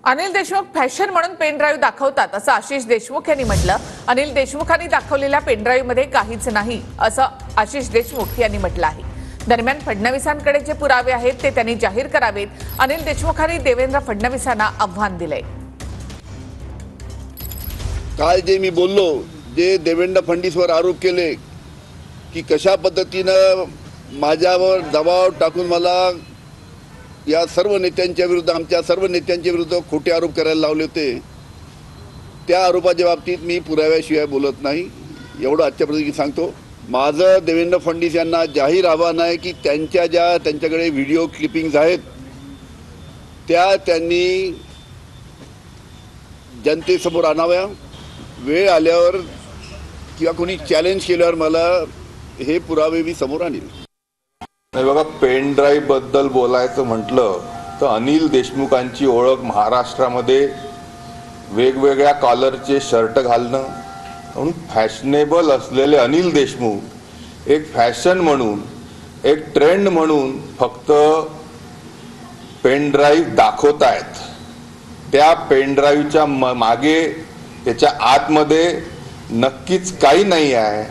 Anil Deshmukh fashion म्हणून pen drive दाखवतात असं आशिष देशमुख यांनी म्हटलं। अनिल देशमुखांनी दाखवलेल्या पेन ड्राईव्ह मध्ये काहीच नाही असं आशिष देशमुख यांनी म्हटलं आहे। दरम्यान फडणवीसांकडे जे पुरावे आहेत ते त्यांनी जाहीर करावेत, अनिल देशमुखांनी देवेंद्र फडणवीसांना आव्हान दिलंय। काल जे मी बोललो, जे देवेंद्र फडणवीसवर आरोप केले की कशा पद्धतीनं माझ्यावर दबाव टाकून मला या सर्व नेत्यांच्या विरुद्ध, आमच्या सर्व नेत्यांच्या विरुद्ध खोटे आरोप करायला लावले होते, त्या आरोपाच्या बाबतीत मी पुराव्याशिवाय बोलत नाही, एवढं आजच्या प्रसंगी सांगतो। माझं देवेंद्र फडणवीस यांना जाहीर आव्हान आहे की त्यांच्याकडे व्हिडिओ क्लिपिंग्स आहेत त्या त्यांनी जनतेसमोर आणाव्या। वेळ आल्यावर किंवा कोणी चॅलेंज केल्यावर मला हे पुरावे मी समोर आणीन। नाही बघा, पेन ड्राईव्ह बद्दल बोलायचं म्हटलं तर अनिल देशमुखांची ओळख महाराष्ट्रामध्ये वेगवेगळ्या कॉलरचे शर्ट घालणं म्हणून फॅशनेबल असलेले अनिल देशमुख एक फॅशन म्हणून, एक ट्रेंड म्हणून फक्त पेन ड्राईव्ह दाखवतायत। त्या पेन ड्राईव्हच्या मागे, त्याच्या आतमध्ये नक्कीच काही नाही आहे।